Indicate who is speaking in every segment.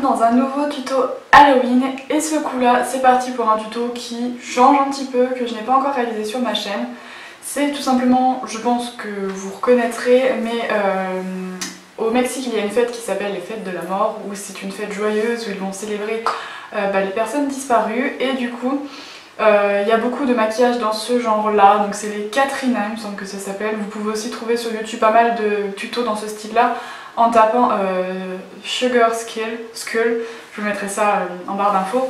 Speaker 1: coup dans un nouveau tuto Halloween et ce coup là c'est parti pour un tuto qui change un petit peu, que je n'ai pas encore réalisé sur ma chaîne. C'est tout simplement, je pense que vous reconnaîtrez, mais au Mexique il y a une fête qui s'appelle les fêtes de la mort, où c'est une fête joyeuse où ils vont célébrer les personnes disparues, et du coup il y a beaucoup de maquillage dans ce genre là, donc c'est les Katrina il me semble que ça s'appelle. Vous pouvez aussi trouver sur YouTube pas mal de tutos dans ce style là en tapant Sugar Skull, je vous mettrai ça en barre d'infos.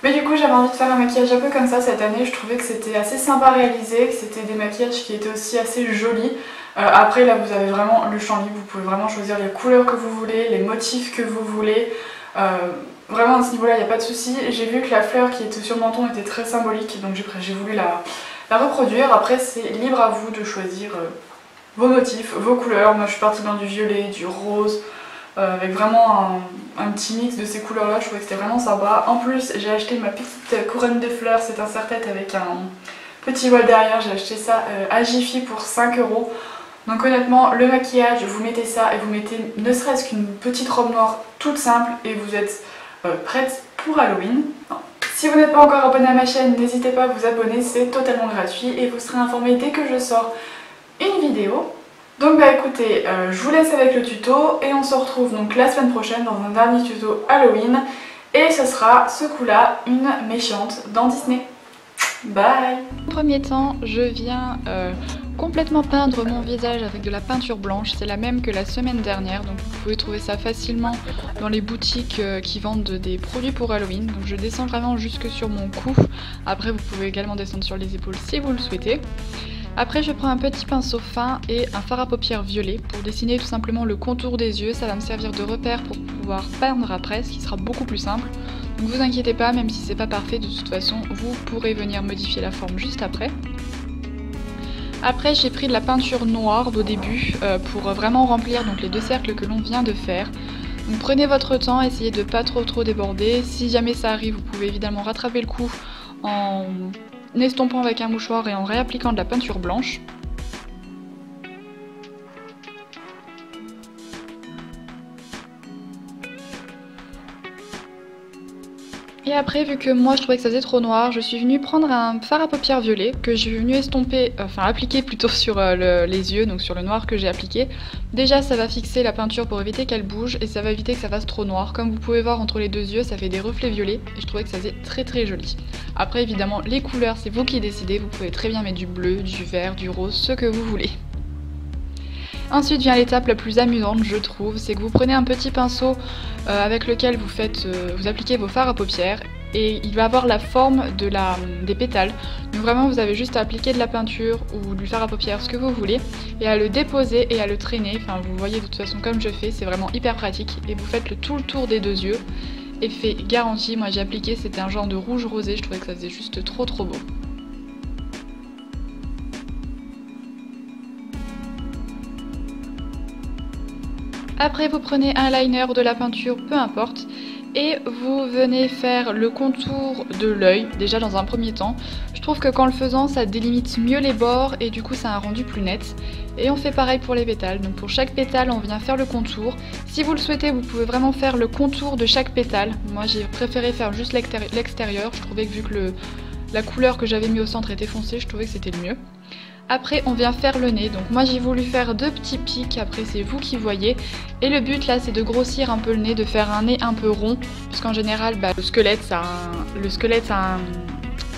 Speaker 1: Mais du coup j'avais envie de faire un maquillage un peu comme ça cette année, je trouvais que c'était assez sympa à réaliser, que c'était des maquillages qui étaient aussi assez jolis. Après là vous avez vraiment le champ libre, vous pouvez vraiment choisir les couleurs que vous voulez, les motifs que vous voulez. Vraiment à ce niveau là il n'y a pas de souci. J'ai vu que la fleur qui était sur le menton était très symbolique, donc j'ai voulu la reproduire. Après c'est libre à vous de choisir vos motifs, vos couleurs. Moi je suis partie dans du violet, du rose, avec vraiment un petit mix de ces couleurs là, je trouvais que c'était vraiment sympa. En plus j'ai acheté ma petite couronne de fleurs, c'est un serre-tête avec un petit voile derrière, j'ai acheté ça à Jiffy pour 5 €. Donc honnêtement le maquillage, vous mettez ça et vous mettez ne serait-ce qu'une petite robe noire toute simple et vous êtes prête pour Halloween. Si vous n'êtes pas encore abonné à ma chaîne, n'hésitez pas à vous abonner, c'est totalement gratuit et vous serez informé dès que je sors une vidéo. Donc bah écoutez, je vous laisse avec le tuto et on se retrouve donc la semaine prochaine dans un dernier tuto Halloween. Et ce sera ce coup là, une méchante dans Disney. Bye.
Speaker 2: En premier temps, je viens complètement peindre mon visage avec de la peinture blanche. C'est la même que la semaine dernière, donc vous pouvez trouver ça facilement dans les boutiques qui vendent des produits pour Halloween. Donc je descends vraiment jusque sur mon cou. Après vous pouvez également descendre sur les épaules si vous le souhaitez. Après je prends un petit pinceau fin et un fard à paupières violet pour dessiner tout simplement le contour des yeux. Ça va me servir de repère pour pouvoir peindre après, ce qui sera beaucoup plus simple. Donc vous inquiétez pas, même si c'est pas parfait, de toute façon vous pourrez venir modifier la forme juste après. Après j'ai pris de la peinture noire au début pour vraiment remplir donc les deux cercles que l'on vient de faire. Donc prenez votre temps, essayez de pas trop déborder. Si jamais ça arrive, vous pouvez évidemment rattraper le coup en estompant avec un mouchoir et en réappliquant de la peinture blanche. Et après, vu que moi je trouvais que ça faisait trop noir, je suis venue prendre un fard à paupières violet que j'ai venu estomper, enfin appliquer plutôt sur les yeux, donc sur le noir que j'ai appliqué. Déjà ça va fixer la peinture pour éviter qu'elle bouge et ça va éviter que ça fasse trop noir. Comme vous pouvez voir entre les deux yeux, ça fait des reflets violets et je trouvais que ça faisait très joli. Après évidemment les couleurs c'est vous qui décidez, vous pouvez très bien mettre du bleu, du vert, du rose, ce que vous voulez. Ensuite vient l'étape la plus amusante je trouve, c'est que vous prenez un petit pinceau avec lequel vous appliquez vos fards à paupières et il va avoir la forme des pétales. Donc vraiment vous avez juste à appliquer de la peinture ou du fard à paupières, ce que vous voulez, et à le déposer et à le traîner. Enfin vous voyez de toute façon comme je fais, c'est vraiment hyper pratique et vous faites tout le tour des deux yeux. Effet garanti, moi j'ai appliqué, c'était un genre de rouge rosé, je trouvais que ça faisait juste trop beau. Après vous prenez un liner ou de la peinture, peu importe, et vous venez faire le contour de l'œil, déjà dans un premier temps. Je trouve que qu'en le faisant ça délimite mieux les bords et du coup ça a un rendu plus net. Et on fait pareil pour les pétales, donc pour chaque pétale on vient faire le contour. Si vous le souhaitez vous pouvez vraiment faire le contour de chaque pétale. Moi j'ai préféré faire juste l'extérieur, je trouvais que vu que la couleur que j'avais mis au centre était foncée, je trouvais que c'était le mieux. Après on vient faire le nez, donc moi j'ai voulu faire 2 petits pics, après c'est vous qui voyez. Et le but là c'est de grossir un peu le nez, de faire un nez un peu rond, puisqu'en général le squelette a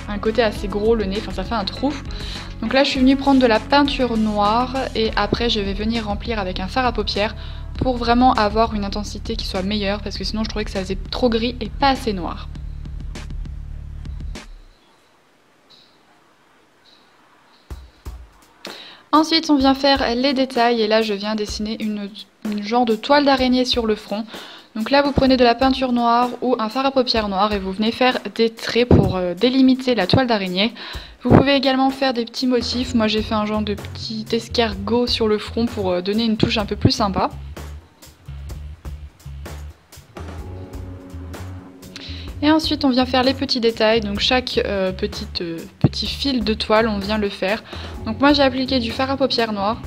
Speaker 2: un côté assez gros, le nez, enfin ça fait un trou. Donc là je suis venue prendre de la peinture noire et après je vais venir remplir avec un fard à paupières pour vraiment avoir une intensité qui soit meilleure, parce que sinon je trouvais que ça faisait trop gris et pas assez noir. Ensuite on vient faire les détails et là je viens dessiner une genre de toile d'araignée sur le front. Donc là vous prenez de la peinture noire ou un fard à paupières noir et vous venez faire des traits pour délimiter la toile d'araignée. Vous pouvez également faire des petits motifs, moi j'ai fait un genre de petit escargot sur le front pour donner une touche un peu plus sympa. Et ensuite on vient faire les petits détails, donc chaque petit fil de toile on vient le faire. Donc moi j'ai appliqué du fard à paupières noir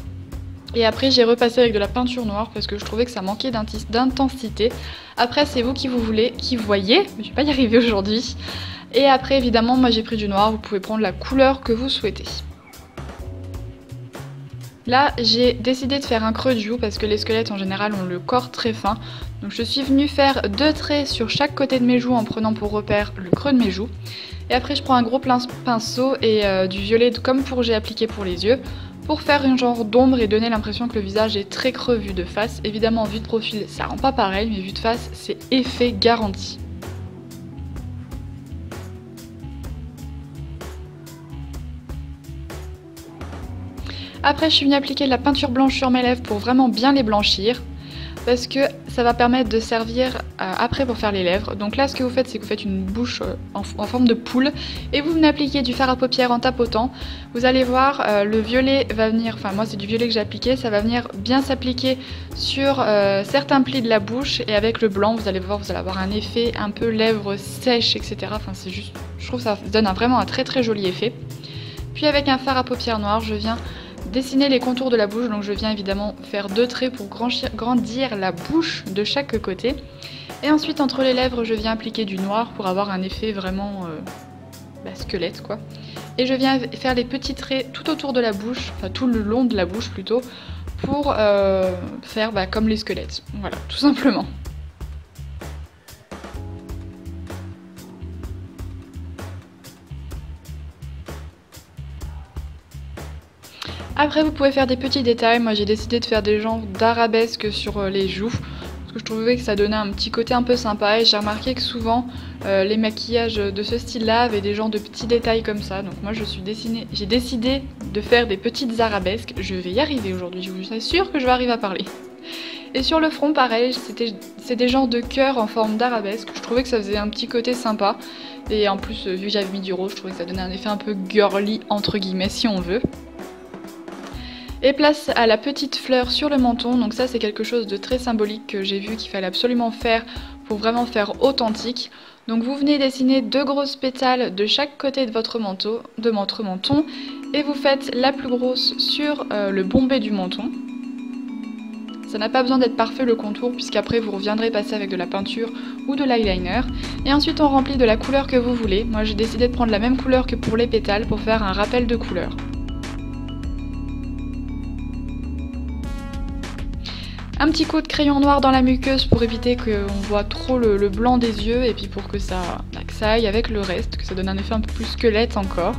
Speaker 2: Et après j'ai repassé avec de la peinture noire parce que je trouvais que ça manquait d'intensité. Après c'est vous qui voyez, mais je vais pas y arriver aujourd'hui. Et après évidemment moi j'ai pris du noir, vous pouvez prendre la couleur que vous souhaitez. Là j'ai décidé de faire un creux de joue parce que les squelettes en général ont le corps très fin. Donc je suis venue faire 2 traits sur chaque côté de mes joues en prenant pour repère le creux de mes joues. Et après je prends un gros pinceau et du violet comme j'ai appliqué pour les yeux, pour faire un genre d'ombre et donner l'impression que le visage est très creux vu de face. Évidemment vu de profil ça rend pas pareil, mais vu de face c'est effet garanti. Après je suis venue appliquer de la peinture blanche sur mes lèvres pour vraiment bien les blanchir. Parce que ça va permettre de servir après pour faire les lèvres. Donc là ce que vous faites c'est que vous faites une bouche en forme de poule et vous venez appliquer du fard à paupières en tapotant. Vous allez voir le violet va venir, enfin moi c'est du violet que j'ai appliqué, ça va venir bien s'appliquer sur certains plis de la bouche, et avec le blanc vous allez voir, vous allez avoir un effet un peu lèvres sèches etc. Enfin c'est juste, je trouve que ça donne vraiment un très très joli effet. Puis avec un fard à paupières noir je viens dessiner les contours de la bouche, donc je viens évidemment faire 2 traits pour grandir la bouche de chaque côté. Et ensuite entre les lèvres je viens appliquer du noir pour avoir un effet vraiment squelette quoi. Et je viens faire les petits traits tout autour de la bouche, enfin tout le long de la bouche plutôt, pour faire comme les squelettes, voilà tout simplement. Après vous pouvez faire des petits détails, moi j'ai décidé de faire des genres d'arabesques sur les joues, parce que je trouvais que ça donnait un petit côté un peu sympa, et j'ai remarqué que souvent les maquillages de ce style là avaient des genres de petits détails comme ça, donc moi j'ai décidé de faire des petites arabesques. Je vais y arriver aujourd'hui, je vous assure que je vais arriver à parler. Et sur le front pareil, c'est des genres de cœurs en forme d'arabesque, je trouvais que ça faisait un petit côté sympa, et en plus vu que j'avais mis du rose, je trouvais que ça donnait un effet un peu girly entre guillemets si on veut. Et place à la petite fleur sur le menton, donc ça c'est quelque chose de très symbolique que j'ai vu qu'il fallait absolument faire pour vraiment faire authentique. Donc vous venez dessiner 2 grosses pétales de chaque côté de votre menton, et vous faites la plus grosse sur le bombé du menton. Ça n'a pas besoin d'être parfait le contour, puisqu'après vous reviendrez passer avec de la peinture ou de l'eyeliner. Et ensuite on remplit de la couleur que vous voulez. Moi j'ai décidé de prendre la même couleur que pour les pétales pour faire un rappel de couleur. Un petit coup de crayon noir dans la muqueuse pour éviter qu'on voit trop le blanc des yeux, et puis pour que ça aille avec le reste, que ça donne un effet un peu plus squelette encore.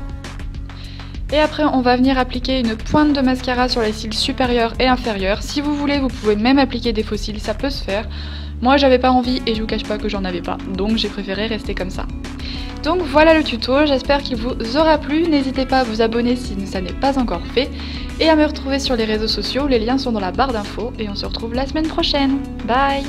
Speaker 2: Et après on va venir appliquer une pointe de mascara sur les cils supérieurs et inférieurs. Si vous voulez vous pouvez même appliquer des faux cils, ça peut se faire. Moi j'avais pas envie et je vous cache pas que j'en avais pas, donc j'ai préféré rester comme ça. Donc voilà le tuto, j'espère qu'il vous aura plu, n'hésitez pas à vous abonner si ça n'est pas encore fait, et à me retrouver sur les réseaux sociaux, les liens sont dans la barre d'infos, et on se retrouve la semaine prochaine. Bye!